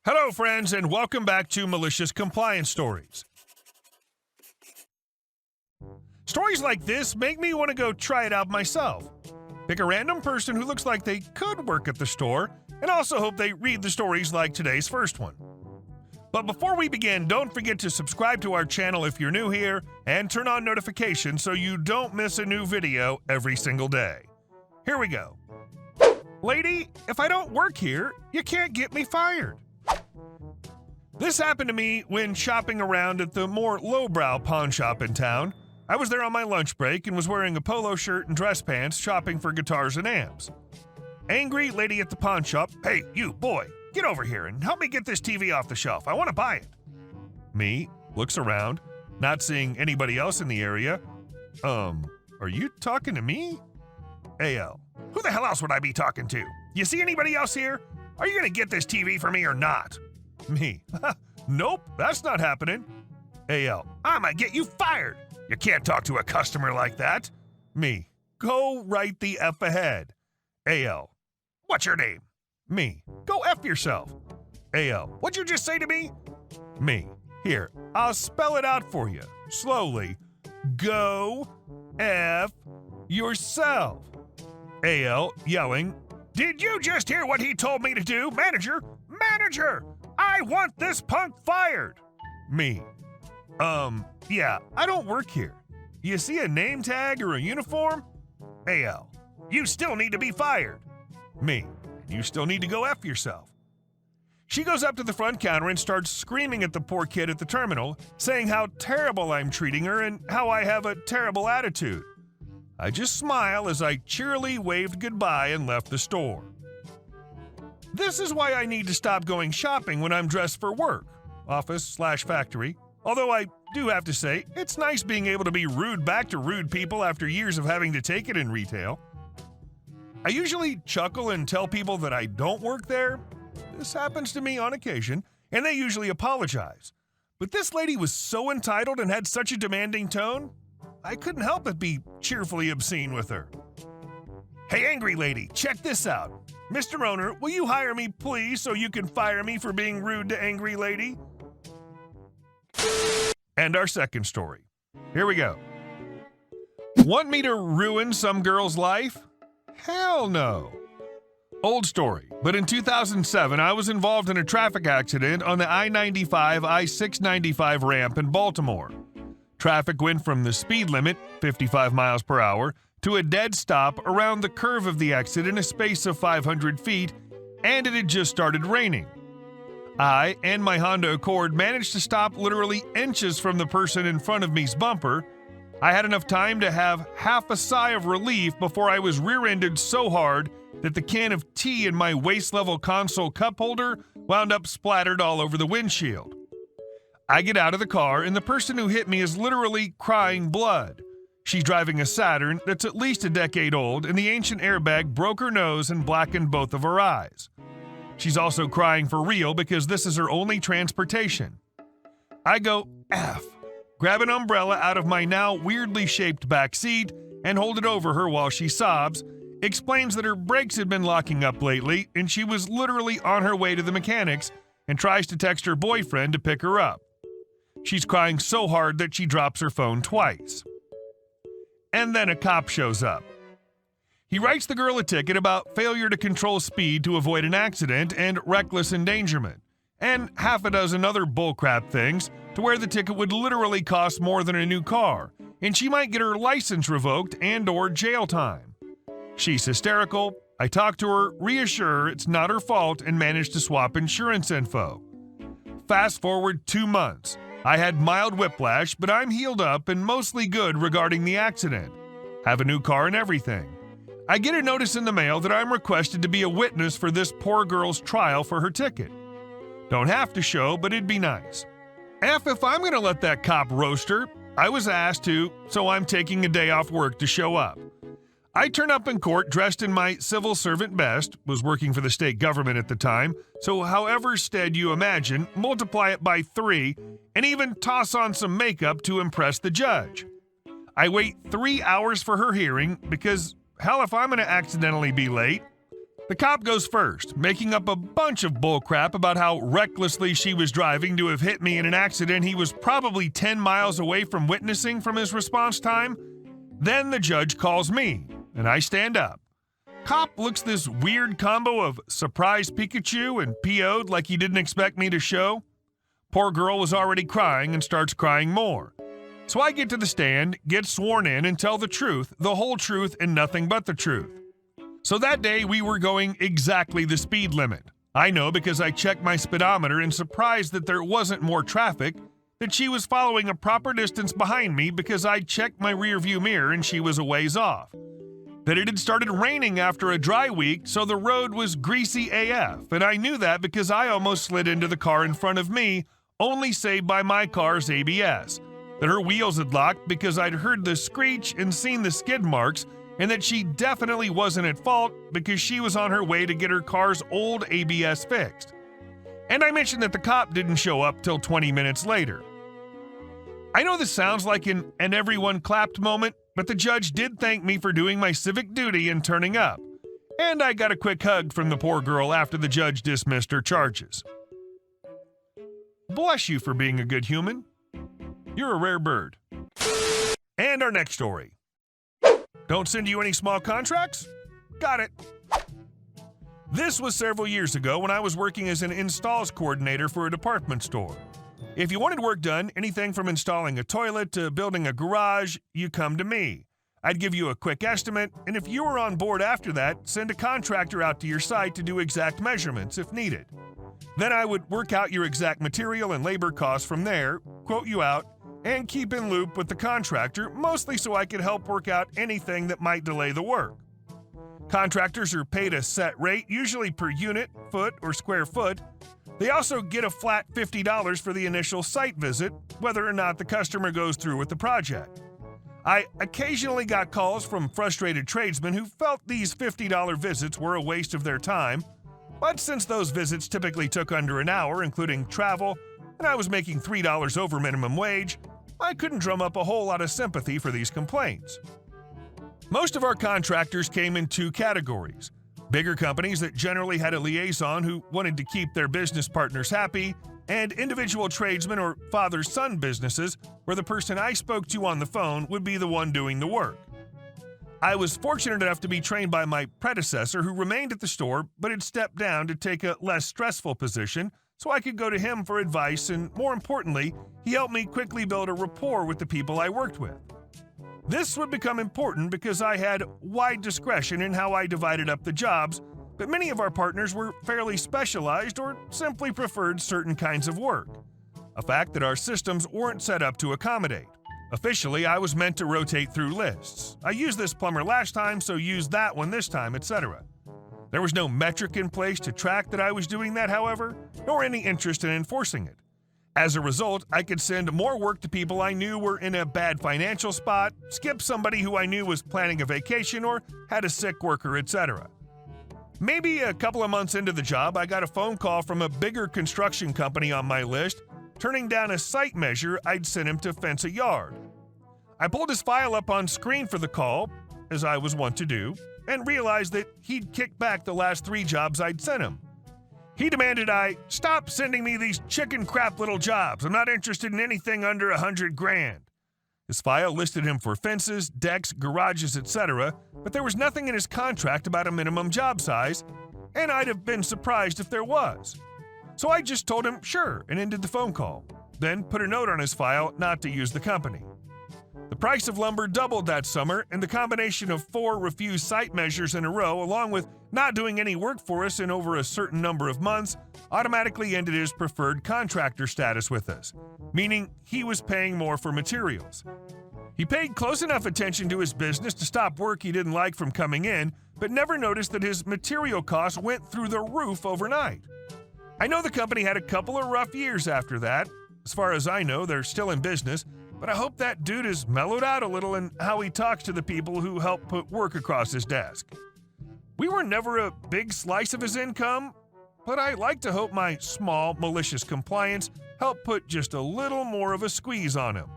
Hello, friends, and welcome back to Malicious Compliance Stories. Stories like this make me want to go try it out myself. Pick a random person who looks like they could work at the store, and also hope they read the stories like today's first one. But before we begin, don't forget to subscribe to our channel if you're new here, and turn on notifications so you don't miss a new video every single day. Here we go. Lady, if I don't work here, you can't get me fired. This happened to me when shopping around at the more lowbrow pawn shop in town. I was there on my lunch break and was wearing a polo shirt and dress pants shopping for guitars and amps. Angry lady at the pawn shop, "Hey, you boy, get over here and help me get this TV off the shelf. I want to buy it." Me, looks around, not seeing anybody else in the area. Are you talking to me? AL, who the hell else would I be talking to? You see anybody else here? Are you going to get this TV for me or not? Me, nope, that's not happening. AL, I might get you fired. You can't talk to a customer like that. Me, go right the F ahead. AL, what's your name? Me, go F yourself. AL, what'd you just say to me? Me, here, I'll spell it out for you, slowly. Go F yourself. AL, yelling, "Did you just hear what he told me to do? Manager, I want this punk fired." Me, yeah, I don't work here. You see a name tag or a uniform? AL, you still need to be fired. Me, you still need to go F yourself. She goes up to the front counter and starts screaming at the poor kid at the terminal, saying how terrible I'm treating her and how I have a terrible attitude. I just smile as I cheerily waved goodbye and left the store. This is why I need to stop going shopping when I'm dressed for work, office/factory. Although I do have to say, it's nice being able to be rude back to rude people after years of having to take it in retail. I usually chuckle and tell people that I don't work there. This happens to me on occasion, and they usually apologize. But this lady was so entitled and had such a demanding tone, I couldn't help but be cheerfully obscene with her. "Hey, angry lady, check this out. Mr. Owner, will you hire me, please, so you can fire me for being rude to angry lady?" And our second story. Here we go. Want me to ruin some girl's life? Hell no. Old story, but in 2007, I was involved in a traffic accident on the I-95, I-695 ramp in Baltimore. Traffic went from the speed limit, 55 miles per hour, to a dead stop around the curve of the exit in a space of 500 feet, and it had just started raining. I and my Honda Accord managed to stop literally inches from the person in front of me's bumper. I had enough time to have half a sigh of relief before I was rear-ended so hard that the can of tea in my waist-level console cup holder wound up splattered all over the windshield. I get out of the car, and the person who hit me is literally crying blood. She's driving a Saturn that's at least a decade old, and the ancient airbag broke her nose and blackened both of her eyes. She's also crying for real because this is her only transportation. I go F, grab an umbrella out of my now weirdly shaped back seat, and hold it over her while she sobs, explains that her brakes had been locking up lately, and she was literally on her way to the mechanics, and tries to text her boyfriend to pick her up. She's crying so hard that she drops her phone twice. And then a cop shows up. He writes the girl a ticket about failure to control speed to avoid an accident and reckless endangerment, and half a dozen other bullcrap things to where the ticket would literally cost more than a new car, and she might get her license revoked and/or jail time. She's hysterical. I talk to her, reassure her it's not her fault, and manage to swap insurance info. Fast forward 2 months. I had mild whiplash, but I'm healed up and mostly good regarding the accident. Have a new car and everything. I get a notice in the mail that I'm requested to be a witness for this poor girl's trial for her ticket. Don't have to show, but it'd be nice. F if I'm gonna let that cop roast her. I was asked to, so I'm taking a day off work to show up. I turn up in court dressed in my civil servant best, was working for the state government at the time, so however stead you imagine, multiply it by 3, and even toss on some makeup to impress the judge. I wait 3 hours for her hearing because, hell, if I'm going to accidentally be late, The cop goes first, making up a bunch of bullcrap about how recklessly she was driving to have hit me in an accident he was probably 10 miles away from witnessing from his response time. Then the judge calls me, and I stand up. Cop looks this weird combo of surprised Pikachu and PO'd like he didn't expect me to show. Poor girl was already crying and starts crying more. So I get to the stand, get sworn in, and tell the truth, the whole truth, and nothing but the truth. So that day, we were going exactly the speed limit. I know because I checked my speedometer and surprised that there wasn't more traffic, that she was following a proper distance behind me because I checked my rearview mirror and she was a ways off. That it had started raining after a dry week, so the road was greasy AF, and I knew that because I almost slid into the car in front of me, only saved by my car's ABS. That her wheels had locked because I'd heard the screech and seen the skid marks, and that she definitely wasn't at fault because she was on her way to get her car's old ABS fixed. And I mentioned that the cop didn't show up till 20 minutes later. I know this sounds like an everyone clapped moment, but the judge did thank me for doing my civic duty and turning up. And I got a quick hug from the poor girl after the judge dismissed her charges. Bless you for being a good human. You're a rare bird. And our next story. Don't send you any small contracts? Got it. This was several years ago when I was working as an installs coordinator for a department store. If you wanted work done, anything from installing a toilet to building a garage, you come to me. I'd give you a quick estimate, and if you were on board after that, send a contractor out to your site to do exact measurements if needed. Then I would work out your exact material and labor costs from there, quote you out, and keep in loop with the contractor, mostly so I could help work out anything that might delay the work. Contractors are paid a set rate, usually per unit, foot, or square foot. They also get a flat $50 for the initial site visit, whether or not the customer goes through with the project. I occasionally got calls from frustrated tradesmen who felt these $50 visits were a waste of their time, but since those visits typically took under an hour, including travel, and I was making $3 over minimum wage, I couldn't drum up a whole lot of sympathy for these complaints. Most of our contractors came in two categories: bigger companies that generally had a liaison who wanted to keep their business partners happy, and individual tradesmen or father-son businesses where the person I spoke to on the phone would be the one doing the work. I was fortunate enough to be trained by my predecessor who remained at the store but had stepped down to take a less stressful position so I could go to him for advice, and more importantly, he helped me quickly build a rapport with the people I worked with. This would become important because I had wide discretion in how I divided up the jobs, but many of our partners were fairly specialized or simply preferred certain kinds of work, a fact that our systems weren't set up to accommodate. Officially, I was meant to rotate through lists. I used this plumber last time, so use that one this time, etc. There was no metric in place to track that I was doing that, however, nor any interest in enforcing it. As a result, I could send more work to people I knew were in a bad financial spot, skip somebody who I knew was planning a vacation or had a sick worker, etc. Maybe a couple of months into the job, I got a phone call from a bigger construction company on my list, turning down a site measure I'd sent him to fence a yard. I pulled his file up on screen for the call, as I was wont to do, and realized that he'd kicked back the last 3 jobs I'd sent him. He demanded I stop sending me these chicken crap little jobs. I'm not interested in anything under $100,000. His file listed him for fences, decks, garages, etc., but there was nothing in his contract about a minimum job size, and I'd have been surprised if there was. So I just told him sure and ended the phone call, then put a note on his file not to use the company. The price of lumber doubled that summer, and the combination of 4 refused site measures in a row, along with not doing any work for us in over a certain number of months, automatically ended his preferred contractor status with us, meaning he was paying more for materials. He paid close enough attention to his business to stop work he didn't like from coming in, but never noticed that his material costs went through the roof overnight. I know the company had a couple of rough years after that. As far as I know, they're still in business, but I hope that dude has mellowed out a little in how he talks to the people who help put work across his desk. We were never a big slice of his income, but I like to hope my small, malicious compliance helped put just a little more of a squeeze on him.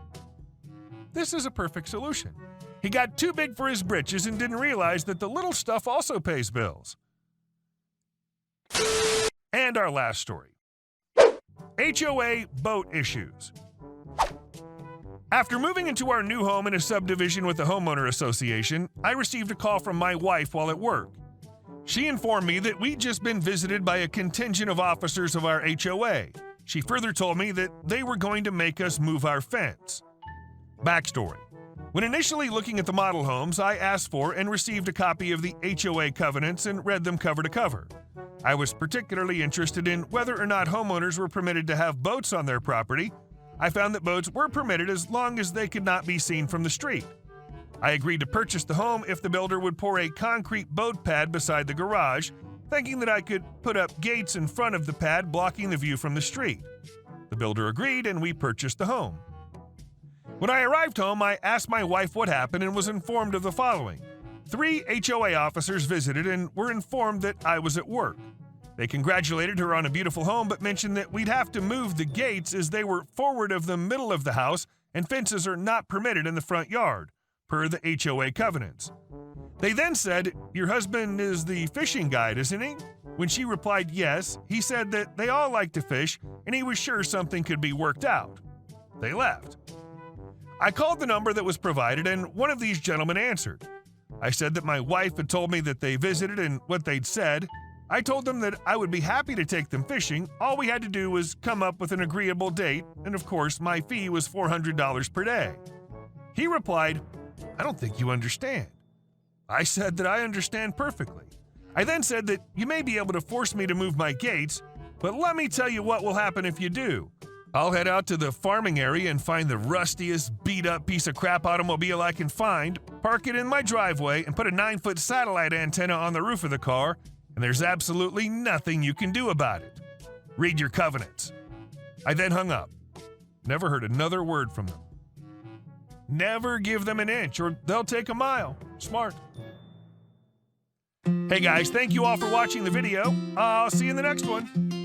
This is a perfect solution. He got too big for his britches and didn't realize that the little stuff also pays bills. And our last story. HOA boat issues. After moving into our new home in a subdivision with the homeowner association, I received a call from my wife while at work. She informed me that we'd just been visited by a contingent of officers of our HOA. She further told me that they were going to make us move our fence. Backstory. When initially looking at the model homes, I asked for and received a copy of the HOA covenants and read them cover to cover. I was particularly interested in whether or not homeowners were permitted to have boats on their property. I found that boats were permitted as long as they could not be seen from the street. I agreed to purchase the home if the builder would pour a concrete boat pad beside the garage, thinking that I could put up gates in front of the pad blocking the view from the street. The builder agreed and we purchased the home. When I arrived home, I asked my wife what happened and was informed of the following. 3 HOA officers visited and were informed that I was at work. They congratulated her on a beautiful home but mentioned that we'd have to move the gates as they were forward of the middle of the house and fences are not permitted in the front yard, per the HOA covenants. They then said, "Your husband is the fishing guide, isn't he?" When she replied yes, he said that they all like to fish and he was sure something could be worked out. They left. I called the number that was provided and one of these gentlemen answered. I said that my wife had told me that they visited and what they'd said. I told them that I would be happy to take them fishing. All we had to do was come up with an agreeable date, and of course, my fee was $400 per day. He replied, "I don't think you understand." I said that I understand perfectly. I then said that you may be able to force me to move my gates, but let me tell you what will happen if you do. I'll head out to the farming area and find the rustiest, beat-up piece of crap automobile I can find, park it in my driveway, and put a 9-foot satellite antenna on the roof of the car, and there's absolutely nothing you can do about it. Read your covenants. I then hung up. Never heard another word from them. Never give them an inch or they'll take a mile. Smart. Hey guys, thank you all for watching the video. I'll see you in the next one.